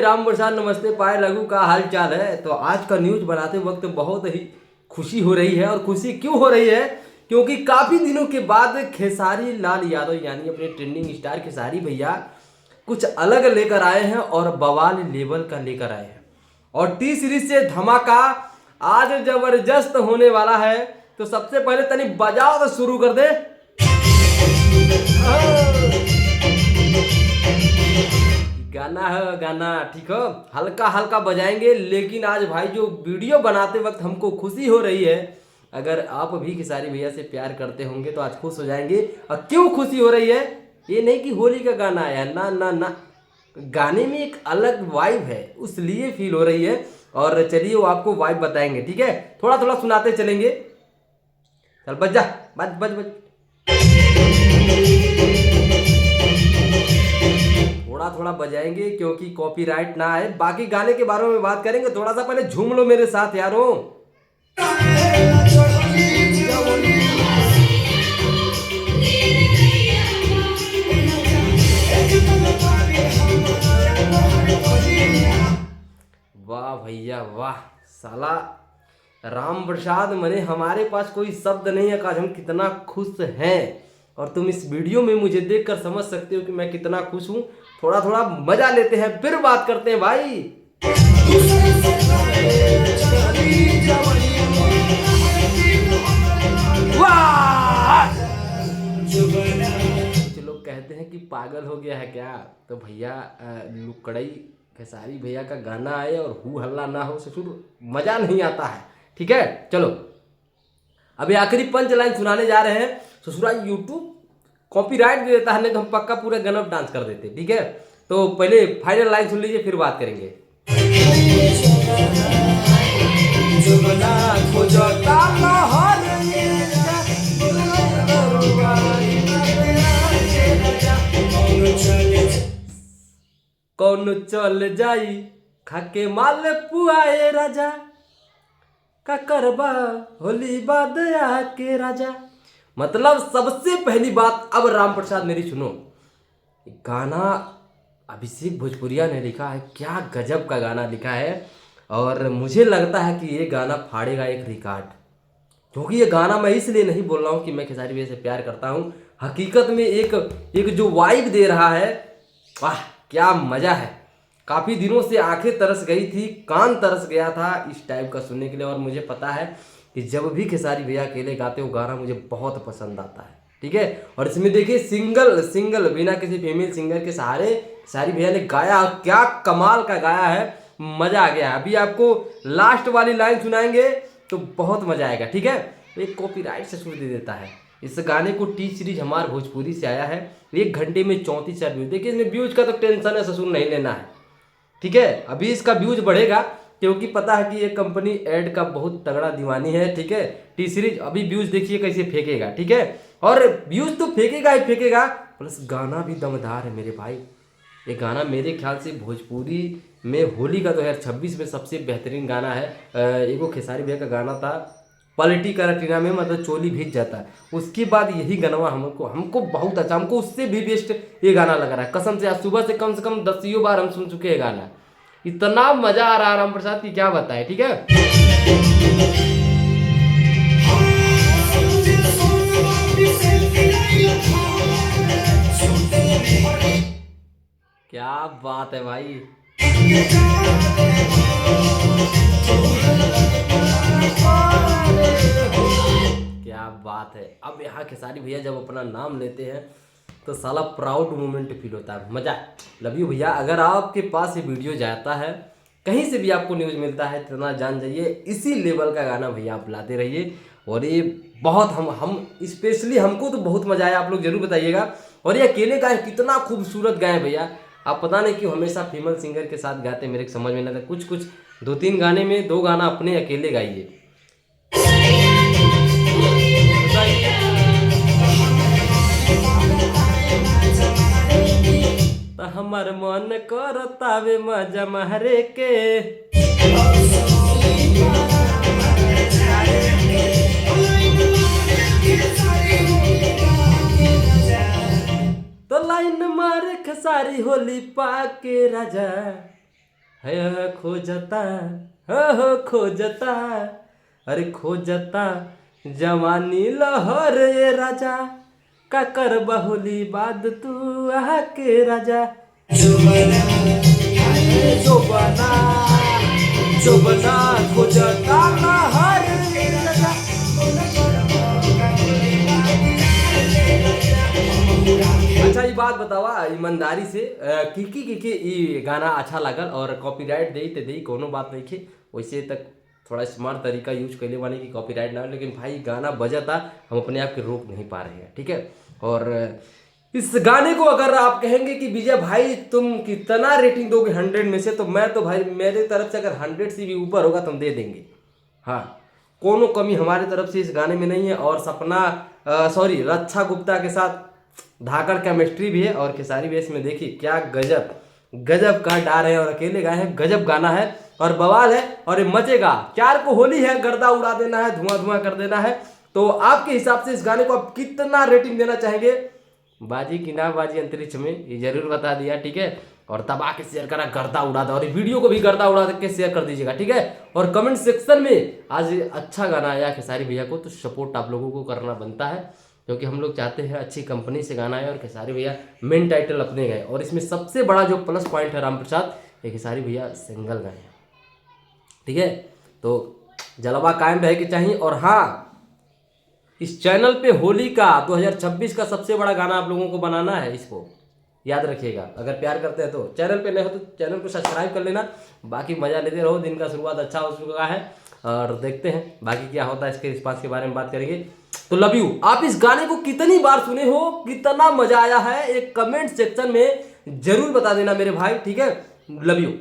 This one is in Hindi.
राम प्रसाद नमस्ते पाए लघु का हाल चाल है। तो आज का न्यूज बनाते वक्त बहुत ही खुशी हो रही है। और खुशी क्यों हो रही है? क्योंकि काफी दिनों के बाद खेसारी लाल यादव यानी अपने ट्रेंडिंग स्टार खेसारी भैया कुछ अलग लेकर आए हैं और बवाल लेवल का लेकर आए हैं। और टी सीरीज से धमाका आज जबरदस्त होने वाला है। तो सबसे पहले तनी बजाओ तो शुरू कर दे। गाना है गाना, ठीक हो, हल्का हल्का बजाएंगे। लेकिन आज भाई जो वीडियो बनाते वक्त हमको खुशी हो रही है। अगर आप भी खेसारी भैया से प्यार करते होंगे तो आज खुश हो जाएंगे। और क्यों खुशी हो रही है? ये नहीं कि होली का गाना है, ना ना ना, गाने में एक अलग वाइब है, उसलिए फील हो रही है। और चलिए वो आपको वाइब बताएंगे, ठीक है? थोड़ा थोड़ा सुनाते चलेंगे। चल बज जा, बज बज बज। थोड़ा थोड़ा बजाएंगे क्योंकि कॉपीराइट ना आए। बाकी गाने के बारे में बात करेंगे। थोड़ा सा पहले झूम लो मेरे साथ यारों। वाह भैया वाह, साला राम प्रसाद मने हमारे पास कोई शब्द नहीं है आज हम कितना खुश हैं। और तुम इस वीडियो में मुझे देखकर समझ सकते हो कि मैं कितना खुश हूं। थोड़ा थोड़ा मजा लेते हैं फिर बात करते हैं भाई। कुछ लोग कहते हैं कि पागल हो गया है क्या? तो भैया लुकड़ई खेसारी भैया का गाना आए और हु हल्ला ना हो ससुर, मजा नहीं आता है। ठीक है, चलो अभी आखिरी पंच लाइन सुनाने जा रहे हैं। ससुरा यूट्यूब कॉपीराइट दे देता है, नहीं तो हम पक्का पूरे गनअप डांस कर देते। ठीक है, तो पहले फाइनल लाइन सुन लीजिए फिर बात करेंगे। कौन चल जाई खाके माल पुआए राजा, का करबा होली बाद आके राजा। मतलब सबसे पहली बात, अब राम प्रसाद मेरी सुनो, गाना अभिषेक भोजपुरिया ने लिखा है। क्या गजब का गाना लिखा है। और मुझे लगता है कि ये गाना फाड़ेगा एक रिकॉर्ड। क्योंकि ये गाना मैं इसलिए नहीं बोल रहा हूँ कि मैं खेसारी भैया से प्यार करता हूँ, हकीकत में एक जो वाइब दे रहा है, वाह क्या मजा है। काफ़ी दिनों से आंखें तरस गई थी, कान तरस गया था इस टाइप का सुनने के लिए। और मुझे पता है कि जब भी खेसारी भैया अकेले गाते हो गाना मुझे बहुत पसंद आता है। ठीक है, और इसमें देखिए सिंगल बिना किसी फीमेल सिंगर के सहारे खेसारी भैया ने गाया, क्या कमाल का गाया है, मज़ा आ गया। अभी आपको लास्ट वाली लाइन सुनाएंगे तो बहुत मज़ा आएगा। ठीक है, एक कॉपीराइट से सुन दे देता है। इस गाने को टी सीरीज हमार भोजपुरी से आया है। 1 घंटे में 34 व्यूज। देखिए इसमें व्यूज का तो टेंशन है ससुर, नहीं लेना है। ठीक है, अभी इसका व्यूज बढ़ेगा क्योंकि पता है कि ये कंपनी ऐड का बहुत तगड़ा दीवानी है। ठीक है, टी सीरीज अभी व्यूज देखिए कैसे फेंकेगा। ठीक है, और व्यूज तो फेंकेगा ही फेंकेगा, प्लस गाना भी दमदार है मेरे भाई। ये गाना मेरे ख्याल से भोजपुरी में होली का 2026 में सबसे बेहतरीन गाना है। एगो खेसारी भैया का गाना था पलटी करटीना में, मतलब चोली भीग जाता है। उसके बाद यही गाना हमको बहुत अच्छा, हमको उससे भी बेस्ट ये गाना लग रहा है कसम से। आज सुबह से कम 10 बार हम सुन चुके हैं गाना। इतना मजा आ रहा है राम प्रसाद की क्या बताए। ठीक है, क्या बात है भाई। क्या बात है। अब यहाँ खेसारी भैया जब अपना नाम लेते हैं तो साला प्राउड मोमेंट फील होता है, मजा। लव यू भैया। अगर आपके पास ये वीडियो जाता है, कहीं से भी आपको न्यूज़ मिलता है, इतना जान जाइए इसी लेवल का गाना भैया आप लाते रहिए। और ये बहुत हम स्पेशली हमको तो बहुत मजा आया, आप लोग जरूर बताइएगा। और ये अकेले गाए कितना खूबसूरत गाए भैया। आप पता नहीं क्यों हमेशा फीमेल सिंगर के साथ गाते, मेरे समझ में नहीं आता। कुछ 2-3 गाने में 2 गाना अपने अकेले गाइए। हमर मन करतावे मजा मारे के, तो लाइन मारे खेसारी होली पाके राजा। है खोजता, हो खोजता, अरे खोजता जवानी लहर ये राजा, का कर बहुली बाद तू आह के राजा। जोबना जोबना खोजता लहर ये राजा। अच्छा ये बात बतावा ईमानदारी से की ये गाना अच्छा लागल और कॉपीराइट दे ते दे कोनो बात नहीं खे, वैसे तक थोड़ा स्मार्ट तरीका यूज कैले वाले की कॉपीराइट ना हो, लेकिन भाई गाना बजा था, हम अपने आप के रोक नहीं पा रहे हैं, ठीक है। और इस गाने को अगर आप कहेंगे कि विजय भाई तुम कितना रेटिंग दोगे 100 में से, तो मैं तो भाई मेरे तरफ से अगर 100 से भी ऊपर होगा तो हम दे देंगे। हाँ, कोनो कमी हमारे तरफ से इस गाने में नहीं है। और सपना सॉरी रक्षा गुप्ता के साथ धाकड़ केमिस्ट्री भी है और खेसारी भी इसमें देखिए क्या गजब गजब का डार है और अकेले गाए हैं, गजब गाना है और बवाल है और ये मचेगा। 4 को होली है, गर्दा उड़ा देना है, धुआं धुआं कर देना है। तो आपके हिसाब से इस गाने को आप कितना रेटिंग देना चाहेंगे? बाजी की ना बाजी अंतरिक्ष में, ये जरूर बता दिया, ठीक है। और दबा के शेयर करा, गर्दा उड़ा दो, और वीडियो को भी गर्दा उड़ा के शेयर कर दीजिएगा, ठीक है। और कमेंट सेक्शन में आज अच्छा गाना आया खेसारी भैया को, तो सपोर्ट आप लोगों को करना बनता है, क्योंकि हम लोग चाहते हैं अच्छी कंपनी से गाना आए और खेसारी भैया मेन टाइटल अपने गए। और इसमें सबसे बड़ा जो प्लस पॉइंट है राम प्रसाद, ये खेसारी भैया सिंगल गाए हैं, ठीक है। तो जलवा कायम रहे के चाहिए। और हाँ, इस चैनल पे होली का 2026 का सबसे बड़ा गाना आप लोगों को बनाना है, इसको याद रखिएगा। अगर प्यार करते हैं तो चैनल पे नए हो तो चैनल को सब्सक्राइब कर लेना, बाकी मजा लेते रहो। दिन का शुरुआत अच्छा हो चुका है और देखते हैं बाकी क्या होता है, इसके रिस्पांस के बारे में बात करेंगे। तो लव यू। आप इस गाने को कितनी बार सुने हो, कितना मजा आया है, एक कमेंट सेक्शन में जरूर बता देना मेरे भाई, ठीक है। Love you.